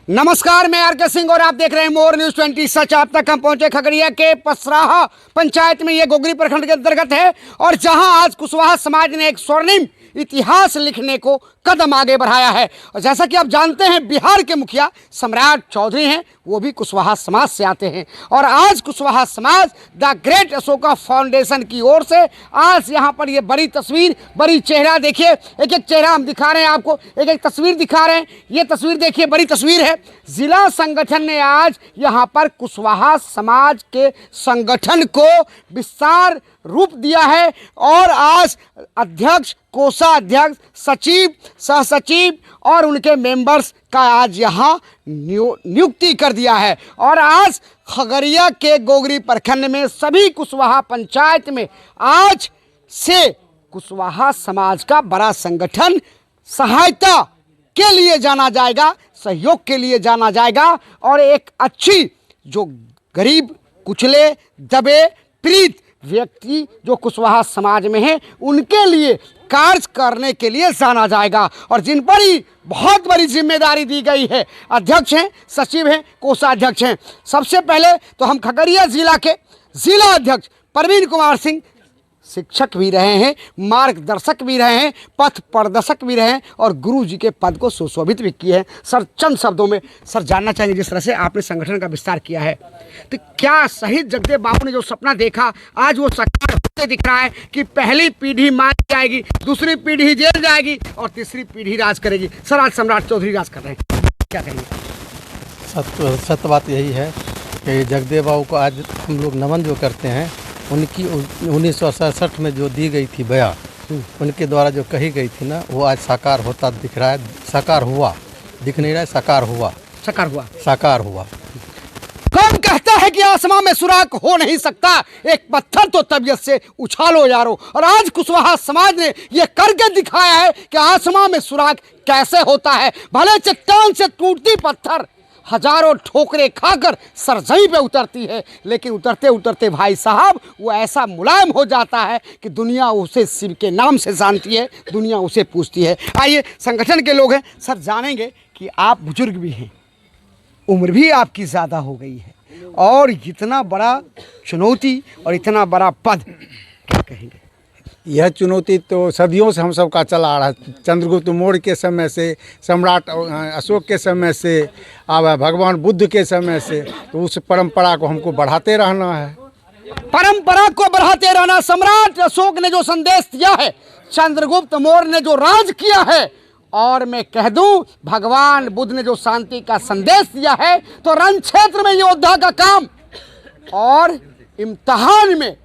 नमस्कार, मैं आर के सिंह और आप देख रहे हैं मोर न्यूज 20 सच। आप तक हम पहुंचे खगड़िया के पसराहा पंचायत में, ये गोगरी प्रखंड के अंतर्गत है और जहां आज कुशवाहा समाज ने एक स्वर्णिम इतिहास लिखने को कदम आगे बढ़ाया है। और जैसा कि आप जानते हैं, बिहार के मुखिया सम्राट चौधरी हैं, वो भी कुशवाहा समाज से आते हैं। और आज कुशवाहा समाज द ग्रेट अशोका फाउंडेशन की ओर से आज यहाँ पर ये बड़ी तस्वीर, बड़ी चेहरा, देखिए एक एक चेहरा हम दिखा रहे हैं आपको, एक एक तस्वीर दिखा रहे हैं। ये तस्वीर देखिए, बड़ी तस्वीर है। जिला संगठन ने आज यहाँ पर कुशवाहा समाज के संगठन को विस्तार रूप दिया है और आज अध्यक्ष, कोषाध्यक्ष, सचिव, सहसचिव और उनके मेंबर्स का आज यहाँ नियुक्ति कर दिया है। और आज खगड़िया के गोगरी प्रखंड में सभी कुशवाहा पंचायत में आज से कुशवाहा समाज का बड़ा संगठन सहायता के लिए जाना जाएगा, सहयोग के लिए जाना जाएगा और एक अच्छी जो गरीब, कुचले, दबे, पीड़ित व्यक्ति जो कुशवाहा समाज में हैं, उनके लिए कार्य करने के लिए जाना जाएगा। और जिन पर ही बहुत बड़ी जिम्मेदारी दी गई है, अध्यक्ष हैं, सचिव हैं, कोषाध्यक्ष हैं। सबसे पहले तो हम खगड़िया जिला के जिला अध्यक्ष प्रवीण कुमार सिंह शिक्षक भी रहे हैं, मार्गदर्शक भी रहे हैं, पथ प्रदर्शक भी रहे हैं और गुरु जी के पद को सुशोभित भी किए हैं। सर, चंद शब्दों में सर जानना चाहेंगे, जिस तरह से आपने संगठन का विस्तार किया है, तो क्या शहीद जगदेव बाबू ने जो सपना देखा आज वो साकार होते दिख रहा है कि पहली पीढ़ी मारी जाएगी, दूसरी पीढ़ी जेल जाएगी और तीसरी पीढ़ी राज करेगी? सर, आज सम्राट चौधरी राज कर रहे हैं, क्या कहेंगे? सत्य बात यही है कि जगदेव बाबू को आज हम लोग नमन जो करते हैं, उनकी 1967 में जो दी गई थी बयान, उनके द्वारा जो कही गई थी ना, वो आज साकार होता दिख रहा है। साकार हुआ, दिख नहीं रहा है, साकार हुआ, साकार हुआ, साकार हुआ। कौन कहता है कि आसमां में सुराख हो नहीं सकता? एक पत्थर तो तबीयत से उछालो यारो। और आज कुशवाहा समाज ने यह करके दिखाया है कि आसमां में सुराख कैसे होता है। भले चट्टान से टूटती पत्थर हजारों ठोकरे खाकर सरजमी पे उतरती है, लेकिन उतरते उतरते भाई साहब वो ऐसा मुलायम हो जाता है कि दुनिया उसे शिव के नाम से जानती है, दुनिया उसे पूछती है। आइए, संगठन के लोग हैं, सर जानेंगे कि आप बुजुर्ग भी हैं, उम्र भी आपकी ज़्यादा हो गई है और इतना बड़ा चुनौती और इतना बड़ा पद, क्या कहेंगे? यह चुनौती तो सदियों से हम सबका चला आ रहा है। चंद्रगुप्त मौर्य के समय से, सम्राट अशोक के समय से, अब भगवान बुद्ध के समय से, तो उस परंपरा को हमको बढ़ाते रहना है। परंपरा को बढ़ाते रहना। सम्राट अशोक ने जो संदेश दिया है, चंद्रगुप्त मौर्य ने जो राज किया है, और मैं कह दूं भगवान बुद्ध ने जो शांति का संदेश दिया है, तो रण क्षेत्र में योद्धा का काम और इम्तिहान में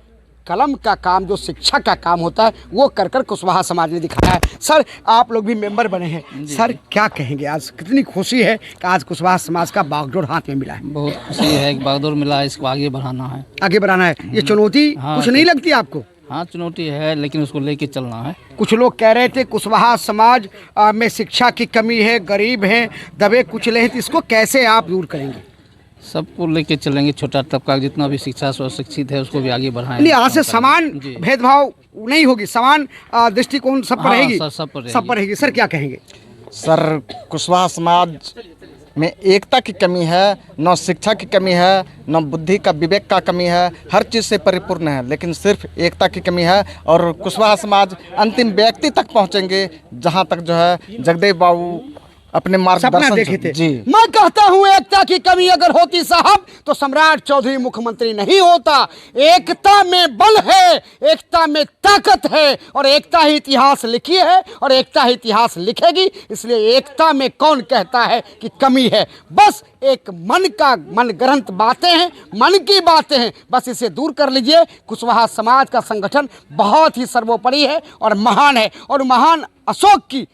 कलम का काम, जो शिक्षा का काम होता है, वो कर कर कुशवाहा समाज ने दिखाया है। सर, आप लोग भी मेंबर बने हैं, सर क्या कहेंगे? आज कितनी खुशी है कि आज कुशवाहा समाज का बागडोर हाथ में मिला है। बहुत खुशी है कि बागडोर मिला है, इसको आगे बढ़ाना है, आगे बढ़ाना है। ये चुनौती कुछ नहीं लगती आपको? हाँ, चुनौती है, लेकिन उसको लेके चलना है। कुछ लोग कह रहे थे कुशवाहा समाज में शिक्षा की कमी है, गरीब हैं, दबे कुचले हैं, तो इसको कैसे आप दूर करेंगे? सबको लेके चलेंगे, छोटा तबका जितना भी शिक्षा से शिक्षित है उसको भी आगे बढ़ाएंगे। नहीं, आज से समान भेदभाव नहीं होगी, समान दृष्टिकोण सब पर रहेगी, सब पर रहेगी। सर क्या कहेंगे? सर, कुशवाहा समाज में एकता की कमी है, न शिक्षा की कमी है, न बुद्धि का, विवेक का कमी है, हर चीज़ से परिपूर्ण है, लेकिन सिर्फ एकता की कमी है। और कुशवाहा समाज अंतिम व्यक्ति तक पहुंचेंगे जहां तक जो है जगदेव बाबू अपने मार्गदर्शन देखे थे। जी, मैं कहता हूं, एकता की कमी अगर होती साहब, तो सम्राट चौधरी मुख्यमंत्री नहीं होता। एकता में बल है, एकता में ताकत है और एकता ही इतिहास लिखी है और एकता ही इतिहास लिखेगी। इसलिए एकता में कौन कहता है कि कमी है? बस एक मन ग्रंथ बातें हैं, मन की बातें हैं, बस इसे दूर कर लीजिए। कुशवाहा समाज का संगठन बहुत ही सर्वोपरि है और महान है। और महान अशोक की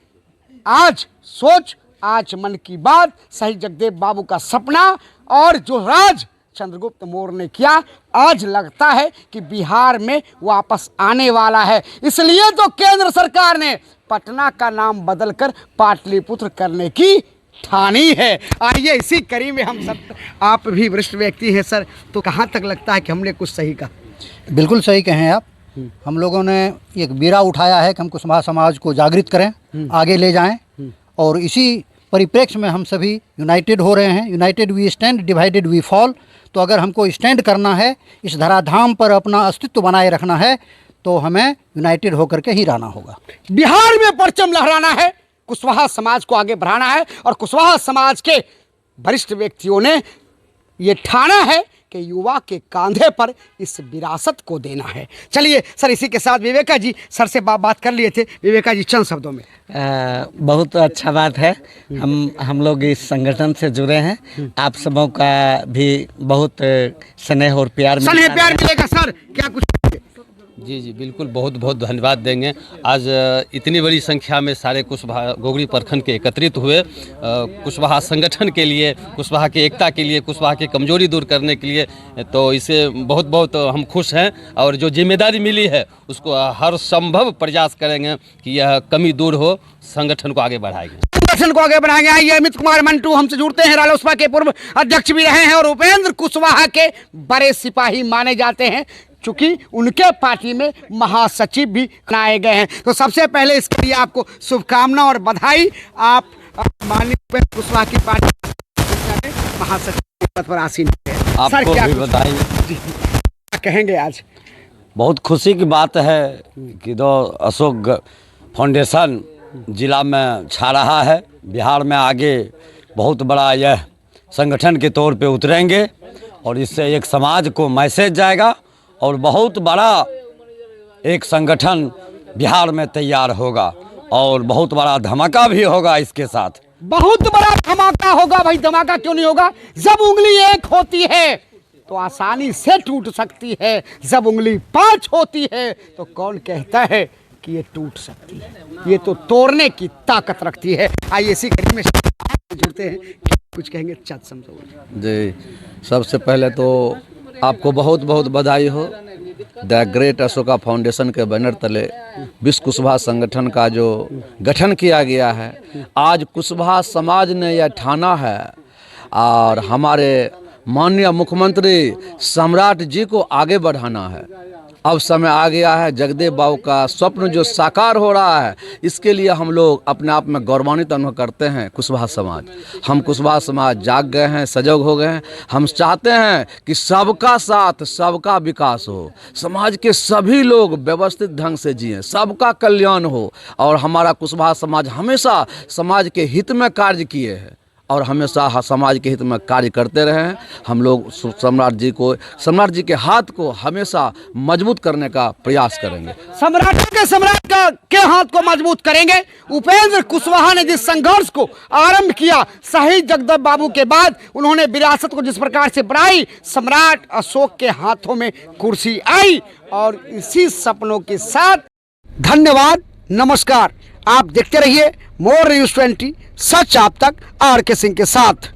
आज सोच, आज मन की बात, शहीद जगदेव बाबू का सपना और जो राज चंद्रगुप्त मौर्य ने किया, आज लगता है कि बिहार में वापस आने वाला है। इसलिए तो केंद्र सरकार ने पटना का नाम बदलकर पाटलिपुत्र करने की ठानी है। आइए, इसी कड़ी में हम सब, आप भी वरिष्ठ व्यक्ति हैं सर, तो कहाँ तक लगता है कि हमने कुछ सही कहा? बिल्कुल सही कहें आप। हम लोगों ने एक बीड़ा उठाया है कि हम कुशवाहा समाज को जागृत करें, आगे ले जाएं और इसी परिप्रेक्ष्य में हम सभी यूनाइटेड हो रहे हैं। United we stand, divided we fall. तो अगर हमको स्टैंड करना है, इस धराधाम पर अपना अस्तित्व बनाए रखना है, तो हमें यूनाइटेड होकर के ही रहना होगा। बिहार में परचम लहराना है, कुशवाहा समाज को आगे बढ़ाना है और कुशवाहा समाज के वरिष्ठ व्यक्तियों ने ये ठाना है कि युवा के कांधे पर इस विरासत को देना है। चलिए सर, इसी के साथ विवेका जी, सर से बात कर लिए थे। विवेका जी, चंद शब्दों में। बहुत अच्छा बात है, हम लोग इस संगठन से जुड़े हैं। आप सबों का भी बहुत स्नेह और प्यार मिलेगा। सर क्या कुछ? जी बिल्कुल, बहुत बहुत धन्यवाद देंगे। आज इतनी बड़ी संख्या में सारे कुशवाहा गोगरी प्रखंड के एकत्रित हुए कुशवाहा संगठन के लिए, कुशवाहा की एकता के लिए, कुशवाहा की कमजोरी दूर करने के लिए। तो इसे बहुत बहुत हम खुश हैं और जो जिम्मेदारी मिली है उसको हर संभव प्रयास करेंगे कि यह कमी दूर हो, संगठन को आगे बढ़ाएंगे। संगठन को आगे बढ़ाएंगे। आइए अमित कुमार मंटू हमसे जुड़ते हैं, रालोसपा के पूर्व अध्यक्ष भी रहे हैं और उपेंद्र कुशवाहा के बड़े सिपाही माने जाते हैं, चूंकि उनके पार्टी में महासचिव भी बनाए गए हैं। तो सबसे पहले इसके लिए आपको शुभकामना और बधाई। आप माननीय उपेंद्र कुशवाहा की पार्टी में महासचिव के पद पर आसीन हैं। आपको भी बधाई। क्या कहेंगे आज? बहुत खुशी की बात है कि दो अशोक फाउंडेशन जिला में छा रहा है। बिहार में आगे बहुत बड़ा यह संगठन के तौर पे उतरेंगे और इससे एक समाज को मैसेज जाएगा और बहुत बड़ा एक संगठन बिहार में तैयार होगा और बहुत बड़ा धमाका भी होगा। इसके साथ बहुत बड़ा धमाका होगा। भाई धमाका क्यों नहीं होगा? जब उंगली एक होती है तो आसानी से टूट सकती है, जब उंगली 5 होती है तो कौन कहता है कि ये टूट सकती है? ये तो तोड़ने की ताकत रखती है। आइए इसी कड़ी में जुड़ते हैं, कुछ कहेंगे चंद समझो जी। सबसे पहले तो आपको बहुत बहुत बधाई हो। द ग्रेट अशोका फाउंडेशन के बैनर तले विश्व कुशवाहा संगठन का जो गठन किया गया है, आज कुशवाहा समाज ने यह ठाना है और हमारे माननीय मुख्यमंत्री सम्राट जी को आगे बढ़ाना है। अब समय आ गया है, जगदेव बाबू का स्वप्न जो साकार हो रहा है, इसके लिए हम लोग अपने आप में गौरवान्वित अनुभव करते हैं। कुशवाहा समाज, हम कुशवाहा समाज जाग गए हैं, सजग हो गए हैं। हम चाहते हैं कि सबका साथ, सबका विकास हो, समाज के सभी लोग व्यवस्थित ढंग से जिएं, सबका कल्याण हो। और हमारा कुशवाहा समाज हमेशा समाज के हित में कार्य किए हैं और हमेशा समाज के हित में कार्य करते रहे हैं। हम लोग सम्राट जी के हाथ को हमेशा मजबूत करने का प्रयास करेंगे। सम्राट के हाथ को मजबूत करेंगे। उपेंद्र कुशवाहा ने जिस संघर्ष को आरंभ किया शहीद जगदेव बाबू के बाद, उन्होंने विरासत को जिस प्रकार से बढ़ाई, सम्राट अशोक के हाथों में कुर्सी आई और इसी सपनों के साथ धन्यवाद, नमस्कार। आप देखते रहिए मोर न्यूज़ 20, सच आप तक, आर के सिंह के साथ।